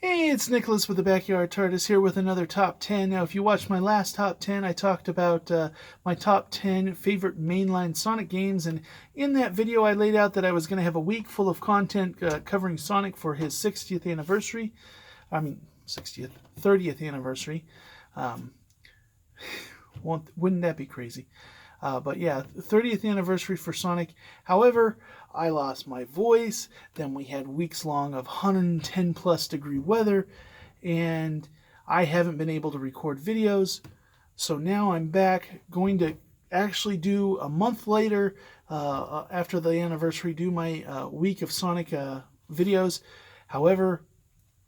Hey, it's Nicholas with the Backyard TARDIS here with another top 10. Now, if you watched my last top 10, I talked about my top 10 favorite mainline Sonic games, and in that video, I laid out that I was going to have a week full of content covering Sonic for his 60th anniversary. I mean, 60th, 30th anniversary. Um, wouldn't that be crazy? But yeah, 30th anniversary for Sonic. However, I lost my voice. Then we had weeks long of 110 plus degree weather, and I haven't been able to record videos. So now I'm back, going to actually do a month later, after the anniversary, do my week of Sonic videos. However,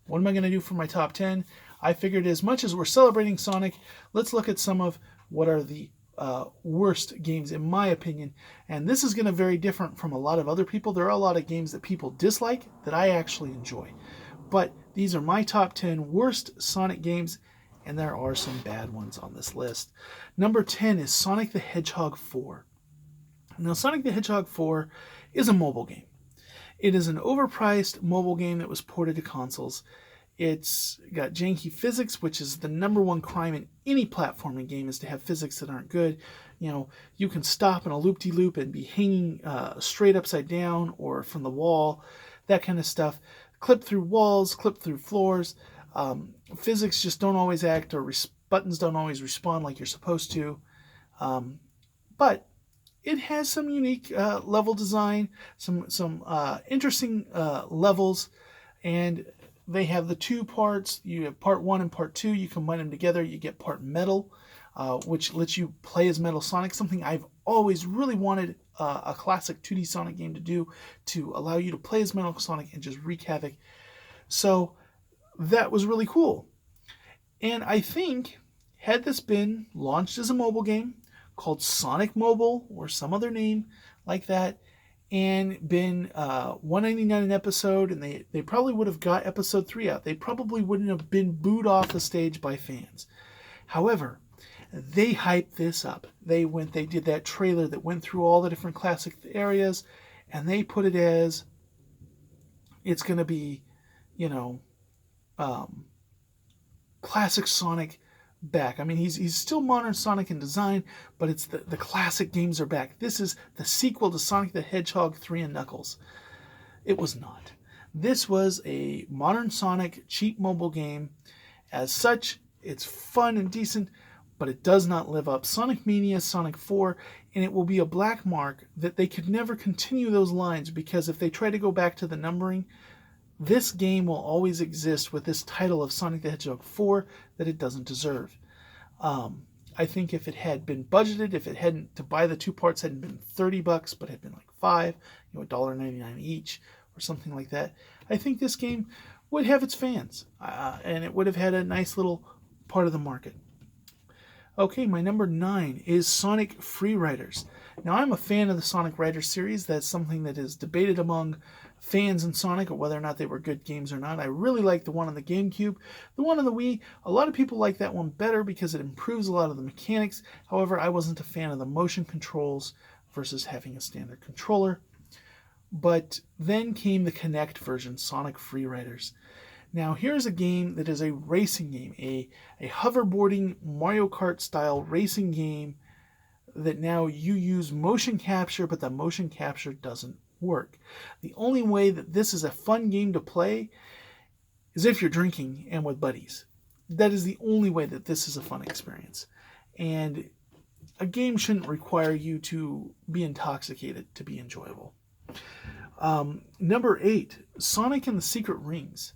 what am I going to do for my top 10? I figured as much as we're celebrating Sonic, let's look at some of what are the worst games in my opinion. And this is going to vary different from a lot of other people. There are a lot of games that people dislike that I actually enjoy. But these are my top 10 worst Sonic games, and there are some bad ones on this list. Number 10 is Sonic the Hedgehog 4. Now, Sonic the Hedgehog 4 is a mobile game. It is an overpriced mobile game that was ported to consoles. It's got janky physics, which is the number one crime in any platforming game, is to have physics that aren't good. You know, you can stop in a loop-de-loop and be hanging straight upside down or from the wall, that kind of stuff. Clip through walls, clip through floors. Physics just don't always act, or buttons don't always respond like you're supposed to. But it has some unique level design, some interesting levels, and they have the two parts. You have part one and part two. You combine them together, you get part metal, which lets you play as Metal Sonic, something I've always really wanted a classic 2D Sonic game to do, to allow you to play as Metal Sonic and just wreak havoc. So that was really cool. And I think, had this been launched as a mobile game called Sonic Mobile or some other name like that, and been $1.99 an episode, and they probably would have got episode 3 out. They probably wouldn't have been booed off the stage by fans. However, they hyped this up. They did that trailer that went through all the different classic areas, and they put it as, it's going to be, you know, classic Sonic back. I mean, he's still modern Sonic in design, but it's the classic games are back. This is the sequel to Sonic the Hedgehog 3 and Knuckles. It was not. This was a modern Sonic cheap mobile game. As such, it's fun and decent, but it does not live up. Sonic Mania, Sonic 4, and it will be a black mark that they could never continue those lines, because if they try to go back to the numbering, this game will always exist with this title of Sonic the Hedgehog 4 that it doesn't deserve. I think if it had been budgeted, if it hadn't, to buy the two parts hadn't been $30, but had been like $5, $1.99 each or something like that, I think this game would have its fans, and it would have had a nice little part of the market. Okay, my number 9 is Sonic Free Riders. Now, I'm a fan of the Sonic Riders series. That's something that is debated among fans in Sonic, or whether or not they were good games or not. I really like the one on the GameCube. The one on the Wii, a lot of people like that one better because it improves a lot of the mechanics. However, I wasn't a fan of the motion controls versus having a standard controller. But then came the Kinect version, Sonic Free Riders. Now, here's a game that is a racing game, a hoverboarding Mario Kart style racing game that now you use motion capture, but the motion capture doesn't work. The only way that this is a fun game to play is if you're drinking and with buddies. That is the only way that this is a fun experience. And a game shouldn't require you to be intoxicated to be enjoyable. Number 8, Sonic and the Secret Rings.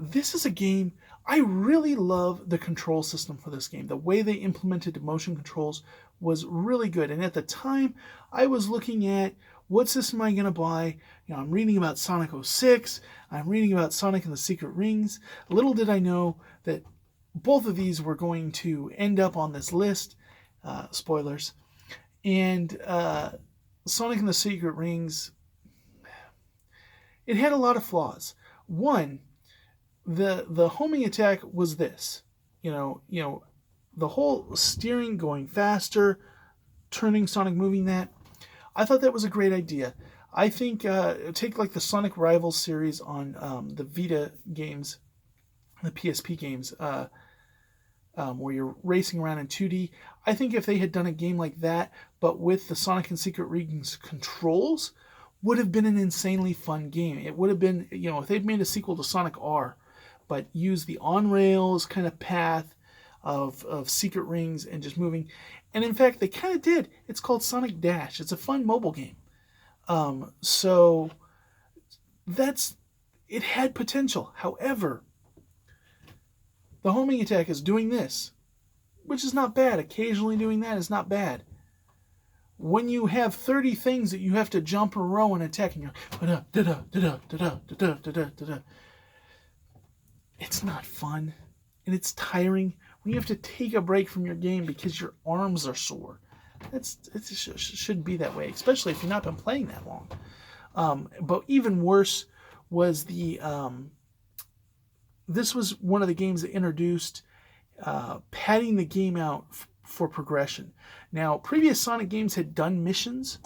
This is a game, I really love the control system for this game. The way they implemented motion controls was really good. And at the time, I was looking at, what system am I going to buy? I'm reading about Sonic 06. I'm reading about Sonic and the Secret Rings. Little did I know that both of these were going to end up on this list. Spoilers. And Sonic and the Secret Rings, it had a lot of flaws. One, the homing attack was this. The whole steering, going faster, turning Sonic, moving that. I thought that was a great idea. I think take like the Sonic Rivals series on the Vita games. the PSP games, where you're racing around in 2D. I think if they had done a game like that, but with the Sonic and Secret Rings controls, would have been an insanely fun game. It would have been, if they'd made a sequel to Sonic R, but used the on-rails kind of path of Secret Rings and just moving. And in fact, they kind of did. It's called Sonic Dash. It's a fun mobile game. So it had potential. However, the homing attack is doing this, which is not bad. Occasionally doing that is not bad. When you have 30 things that you have to jump in a row and attack, and you're it's not fun, and it's tiring when you have to take a break from your game because your arms are sore. It shouldn't be that way, especially if you've not been playing that long. But even worse was this was one of the games that introduced padding the game out for progression. Now, previous Sonic games had done missions,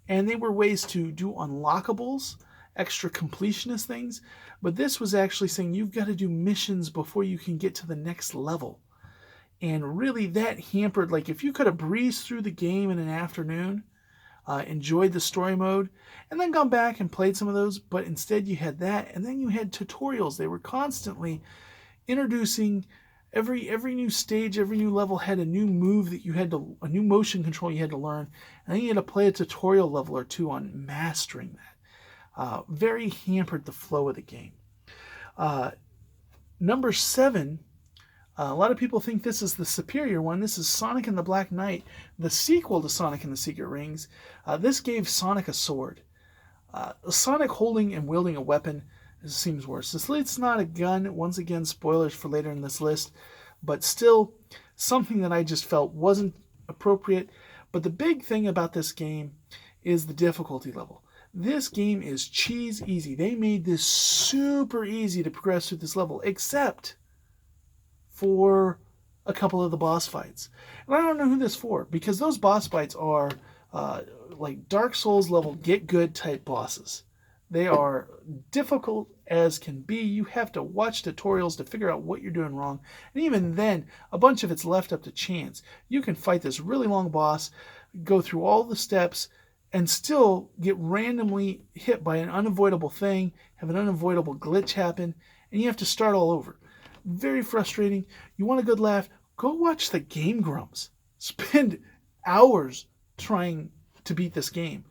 and they were ways to do unlockables, extra completionist things, but this was actually saying you've got to do missions before you can get to the next level. And really that hampered, like if you could have breezed through the game in an afternoon, enjoyed the story mode, and then gone back and played some of those, but instead you had that, and then you had tutorials. They were constantly introducing every new stage, every new level had a new move a new motion control you had to learn, and then you had to play a tutorial level or two on mastering that. Very hampered the flow of the game. Number 7, a lot of people think this is the superior one. This is Sonic and the Black Knight, the sequel to Sonic and the Secret Rings. This gave Sonic a sword. Sonic holding and wielding a weapon seems worse. It's not a gun. Once again, spoilers for later in this list, but still something that I just felt wasn't appropriate. But the big thing about this game is the difficulty level. This game is cheese easy. They made this super easy to progress through this level, except for a couple of the boss fights. And I don't know who this for, because those boss fights are like Dark Souls level get good type bosses. They are difficult as can be. You have to watch tutorials to figure out what you're doing wrong. And even then, a bunch of it's left up to chance. You can fight this really long boss, go through all the steps, and still get randomly hit by an unavoidable thing, have an unavoidable glitch happen, and you have to start all over. Very frustrating. You want a good laugh? Go watch the Game Grumps. Spend hours trying to beat this game.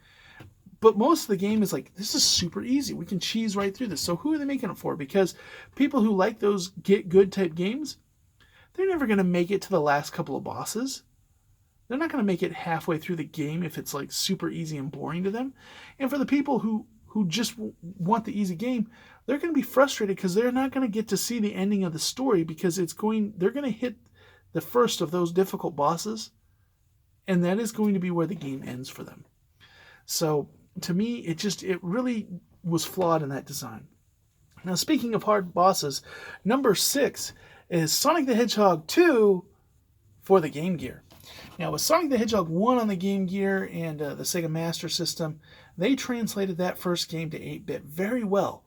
But most of the game is like, this is super easy. We can cheese right through this. So who are they making it for? Because people who like those get good type games, they're never going to make it to the last couple of bosses. They're not going to make it halfway through the game if it's like super easy and boring to them. And for the people who just want the easy game, they're going to be frustrated because they're not going to get to see the ending of the story because they're going to hit the first of those difficult bosses, and that is going to be where the game ends for them. So to me, it really was flawed in that design. Now, speaking of hard bosses, number 6 is Sonic the Hedgehog 2 for the Game Gear. Now, with Sonic the Hedgehog 1 on the Game Gear and the Sega Master System, they translated that first game to 8-bit very well.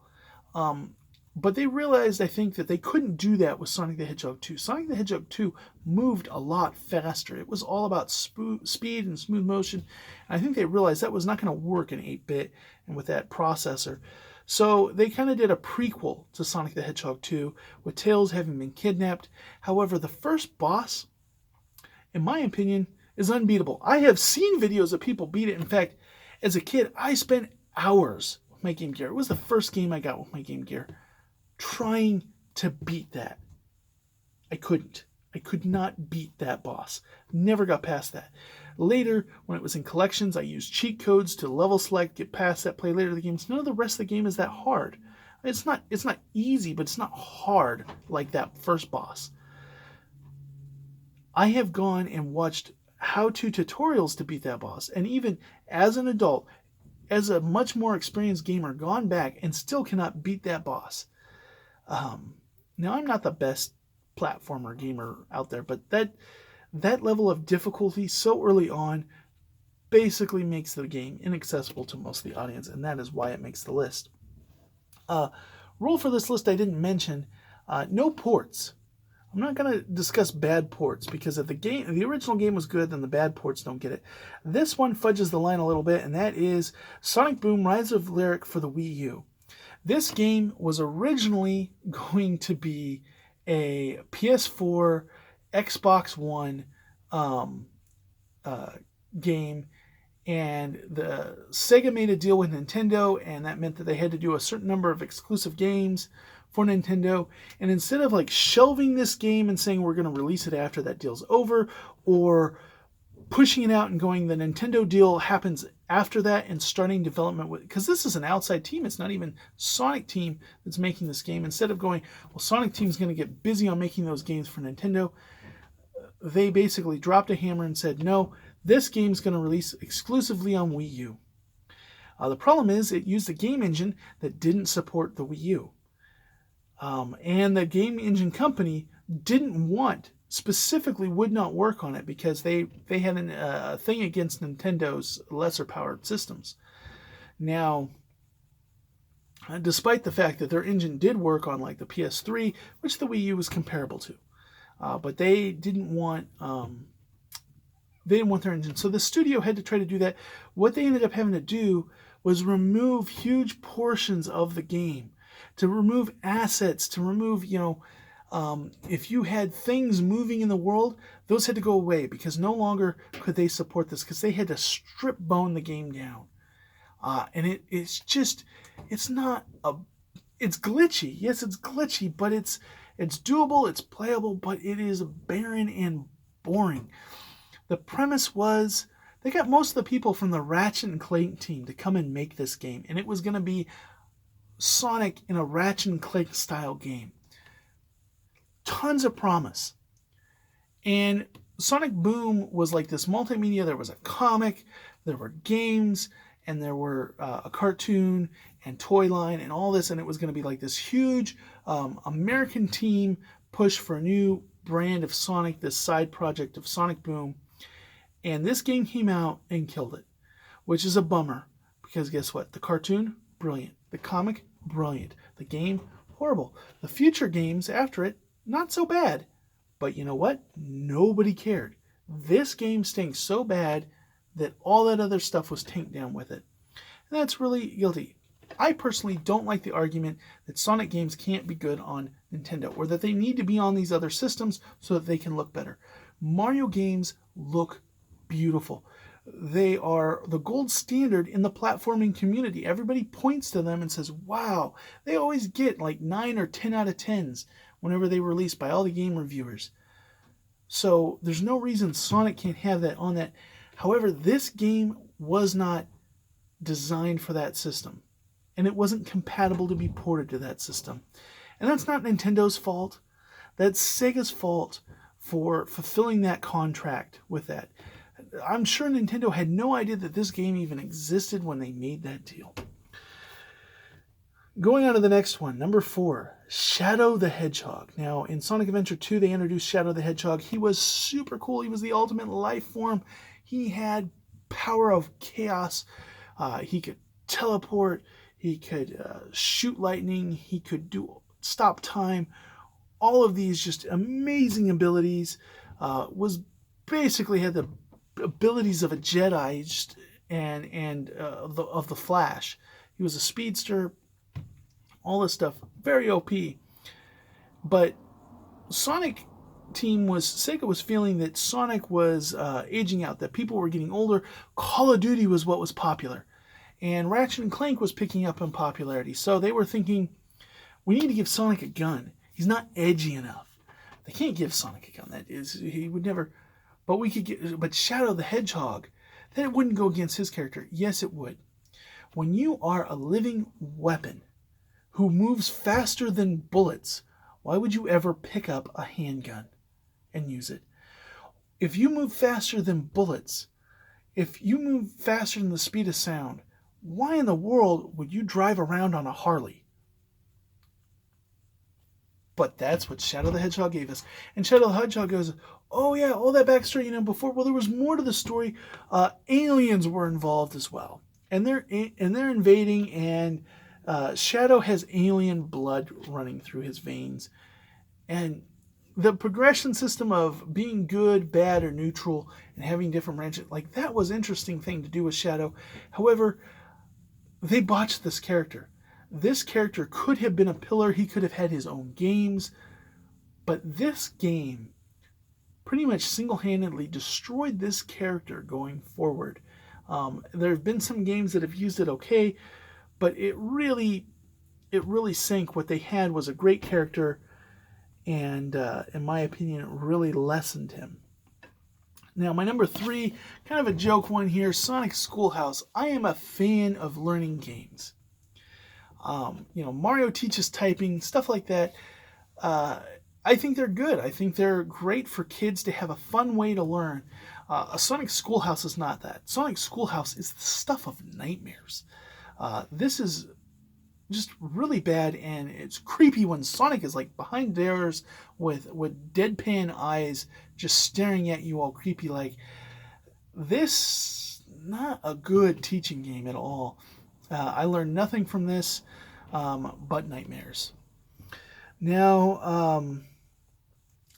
But they realized, I think, that they couldn't do that with Sonic the Hedgehog 2. Sonic the Hedgehog 2 moved a lot faster. It was all about speed and smooth motion. And I think they realized that was not going to work in 8-bit and with that processor. So they kind of did a prequel to Sonic the Hedgehog 2 with Tails having been kidnapped. However, the first boss, in my opinion, is unbeatable. I have seen videos of people beat it. In fact, as a kid, I spent hours with my Game Gear. It was the first game I got with my Game Gear, trying to beat that. I couldn't. I could not beat that boss. Never got past that. Later, when it was in collections, I used cheat codes to level select, get past that, play later the games. None of the rest of the game is that hard. It's not easy, but it's not hard like that first boss. I have gone and watched how-to tutorials to beat that boss, and even as an adult, as a much more experienced gamer, gone back and still cannot beat that boss. Now, I'm not the best platformer gamer out there, but that level of difficulty so early on basically makes the game inaccessible to most of the audience, and that is why it makes the list. Rule for this list I didn't mention, No ports. I'm not going to discuss bad ports because if the original game was good, then the bad ports don't get it. This one fudges the line a little bit, and that is Sonic Boom: Rise of Lyric for the Wii U. This game was originally going to be a PS4, Xbox One game, and the Sega made a deal with Nintendo, and that meant that they had to do a certain number of exclusive games for Nintendo. And instead of like shelving this game and saying we're going to release it after that deal's over, or pushing it out and going the Nintendo deal happens after that and starting development with, because this is an outside team, it's not even Sonic Team that's making this game. Instead of going, well, Sonic Team's going to get busy on making those games for Nintendo, they basically dropped a hammer and said, no, this game's going to release exclusively on Wii U. The problem is it used a game engine that didn't support the Wii U. And the game engine company specifically would not work on it because they had a thing against Nintendo's lesser powered systems. Now, despite the fact that their engine did work on like the PS3, which the Wii U was comparable to, but they didn't want their engine. So the studio had to try to do that. What they ended up having to do was remove huge portions of the game, to remove assets, to remove, if you had things moving in the world, those had to go away because no longer could they support this because they had to strip bone the game down. And it's glitchy. Yes, it's glitchy, but it's doable, it's playable, but it is barren and boring. The premise was they got most of the people from the Ratchet and Clank team to come and make this game, and it was going to be Sonic in a Ratchet and Clank style game. Tons of promise. And Sonic Boom was like this multimedia. There was a comic, there were games, and there were a cartoon and toy line and all this, and it was going to be like this huge American team push for a new brand of Sonic, this side project of Sonic Boom. And this game came out and killed it, which is a bummer because guess what? The cartoon, brilliant. The comic, brilliant. The game, horrible. The future games after it, not so bad. But you know what? Nobody cared. This game stinks so bad that all that other stuff was tanked down with it. And that's really guilty. I personally don't like the argument that Sonic games can't be good on Nintendo or that they need to be on these other systems so that they can look better. Mario games look beautiful. They are the gold standard in the platforming community. Everybody points to them and says, wow, they always get like 9 or 10 out of 10s whenever they release by all the game reviewers. So there's no reason Sonic can't have that on that. However, this game was not designed for that system, and it wasn't compatible to be ported to that system. And that's not Nintendo's fault. That's Sega's fault for fulfilling that contract with that. I'm sure Nintendo had no idea that this game even existed when they made that deal. Going on to the next one, number 4, Shadow the Hedgehog. Now, in Sonic Adventure 2, they introduced Shadow the Hedgehog. He was super cool. He was the ultimate life form. He had power of chaos. He could teleport. He could shoot lightning. He could stop time. All of these just amazing abilities. Was basically had the abilities of a Jedi and of the Flash. He was a speedster. All this stuff, very OP. But Sega was feeling that Sonic was aging out, that people were getting older. Call of Duty was what was popular. And Ratchet and Clank was picking up in popularity. So they were thinking, we need to give Sonic a gun. He's not edgy enough. They can't give Sonic a gun. He would never. But Shadow the Hedgehog, then it wouldn't go against his character. Yes, it would. When you are a living weapon who moves faster than bullets, why would you ever pick up a handgun and use it? If you move faster than bullets, if you move faster than the speed of sound, why in the world would you drive around on a Harley? But that's what Shadow the Hedgehog gave us. And Shadow the Hedgehog goes, oh yeah, all that backstory, before, well, there was more to the story. Aliens were involved as well. And they're invading, and Shadow has alien blood running through his veins. And the progression system of being good, bad, or neutral and having different branches, like that was an interesting thing to do with Shadow. However, they botched this character. This character could have been a pillar. He could have had his own games. But this game pretty much single-handedly destroyed this character going forward. There have been some games that have used it okay, but it really sank. What they had was a great character, and in my opinion, it really lessened him. Now, my number 3, kind of a joke one here, Sonic Schoolhouse. I am a fan of learning games. Mario teaches typing, stuff like that. I think they're good. I think they're great for kids to have a fun way to learn. A Sonic Schoolhouse is not that. Sonic Schoolhouse is the stuff of nightmares. This is just really bad, and it's creepy when Sonic is like behind doors with deadpan eyes just staring at you all creepy like. This, not a good teaching game at all. I learned nothing from this but nightmares. Now,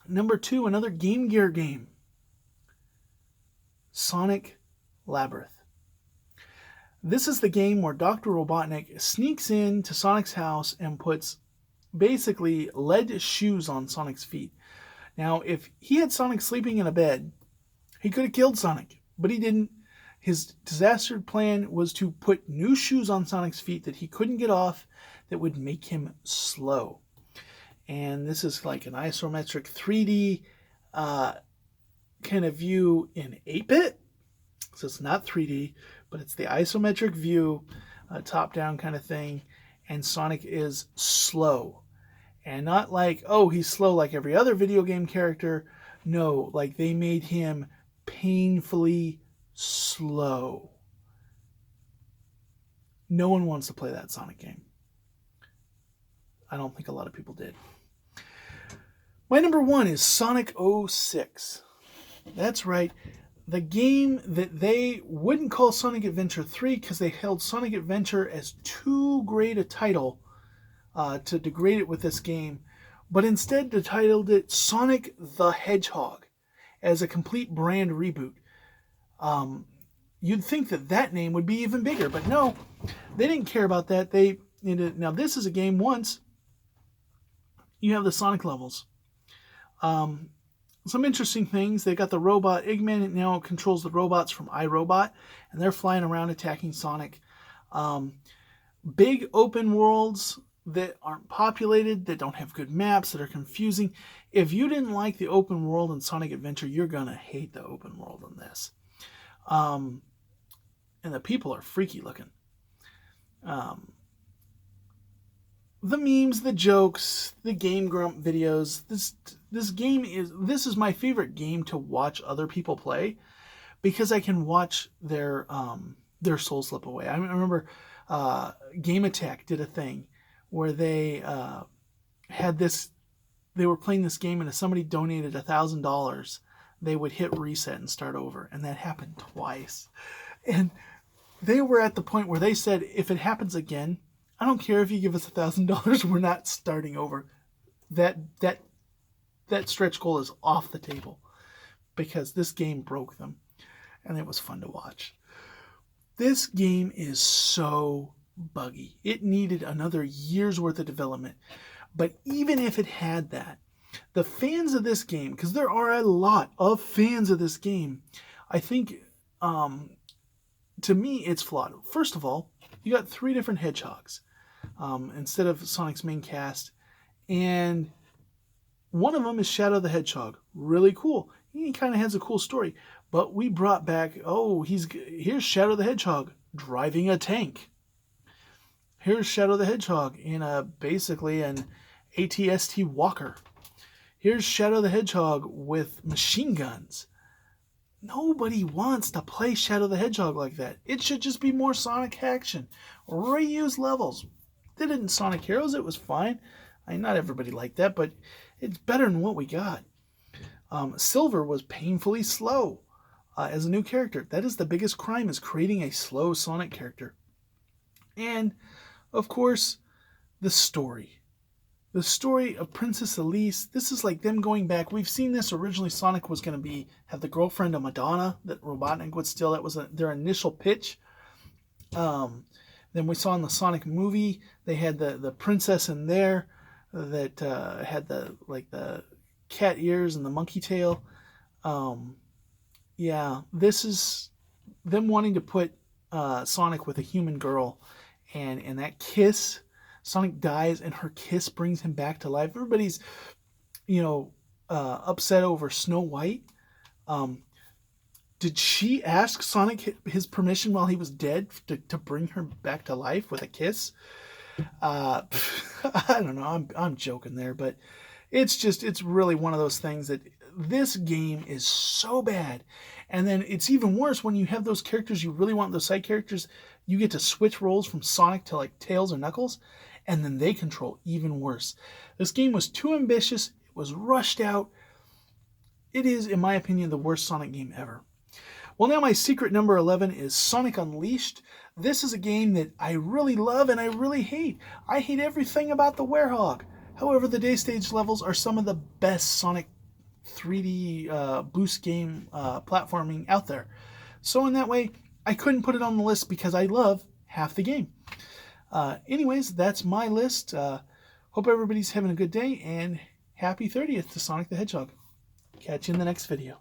number 2, another Game Gear game. Sonic Labyrinth. This is the game where Dr. Robotnik sneaks into Sonic's house and puts basically lead shoes on Sonic's feet. Now, if he had Sonic sleeping in a bed, he could have killed Sonic, but he didn't. His disaster plan was to put new shoes on Sonic's feet that he couldn't get off that would make him slow. And this is like an isometric 3D kind of view in 8-bit. So it's not 3D, but it's the isometric view, top-down kind of thing. And Sonic is slow. And not like, oh, he's slow like every other video game character. No, like they made him painfully slow. No one wants to play that Sonic game. I don't think a lot of people did. My number 1 is Sonic 06. That's right. The game that they wouldn't call Sonic Adventure 3 because they held Sonic Adventure as too great a title to degrade it with this game, but instead they titled it Sonic the Hedgehog as a complete brand reboot. You'd think that name would be even bigger, but no, they didn't care about that. Now this is a game once you have the Sonic levels. Some interesting things. They got the robot Eggman. It now controls the robots from iRobot, and they're flying around attacking Sonic. Big open worlds that aren't populated, that don't have good maps, that are confusing. If you didn't like the open world in Sonic Adventure, you're gonna hate the open world in this. And the people are freaky looking. The memes, the jokes, the Game Grump videos. This is my favorite game to watch other people play because I can watch their soul slip away. I remember Game Attack did a thing where they had this. They were playing this game, and if somebody donated $1,000, they would hit reset and start over, and that happened twice. And they were at the point where they said, if it happens again, I don't care if you give us $1,000, we're not starting over. That stretch goal is off the table because this game broke them, and it was fun to watch. This game is so buggy. It needed another year's worth of development. But even if it had that, the fans of this game, because there are a lot of fans of this game, I think, to me, it's flawed. First of all, you got 3 different hedgehogs instead of Sonic's main cast, and one of them is Shadow the Hedgehog. Really cool. He kind of has a cool story. But we brought back, here's Shadow the Hedgehog driving a tank. Here's Shadow the Hedgehog in basically an AT-ST Walker. Here's Shadow the Hedgehog with machine guns. Nobody wants to play Shadow the Hedgehog like that. It should just be more Sonic action. Reuse levels. Did it in Sonic Heroes, it was fine. Not everybody liked that, but it's better than what we got. Silver was painfully slow as a new character. That is the biggest crime, is creating a slow Sonic character. And, of course, the story. The story of Princess Elise, this is like them going back. We've seen this originally. Sonic was going to have the girlfriend of Madonna that Robotnik would steal. That was their initial pitch. Then we saw in the Sonic movie, they had the princess in there that had the cat ears and the monkey tail. Yeah, this is them wanting to put Sonic with a human girl, and that kiss. Sonic dies, and her kiss brings him back to life. Everybody's, upset over Snow White. Did she ask Sonic his permission while he was dead to bring her back to life with a kiss? I don't know. I'm joking there, but it's really one of those things that this game is so bad. And then it's even worse when you have those characters you really want, those side characters, you get to switch roles from Sonic to like Tails or Knuckles, and then they control even worse. This game was too ambitious. It was rushed out. It is, in my opinion, the worst Sonic game ever. Well, now my secret number 11 is Sonic Unleashed. This is a game that I really love and I really hate. I hate everything about the Werehog. However, the day stage levels are some of the best Sonic 3D boost game platforming out there. So in that way, I couldn't put it on the list because I love half the game. Anyways, that's my list. Hope everybody's having a good day, and happy 30th to Sonic the Hedgehog. Catch you in the next video.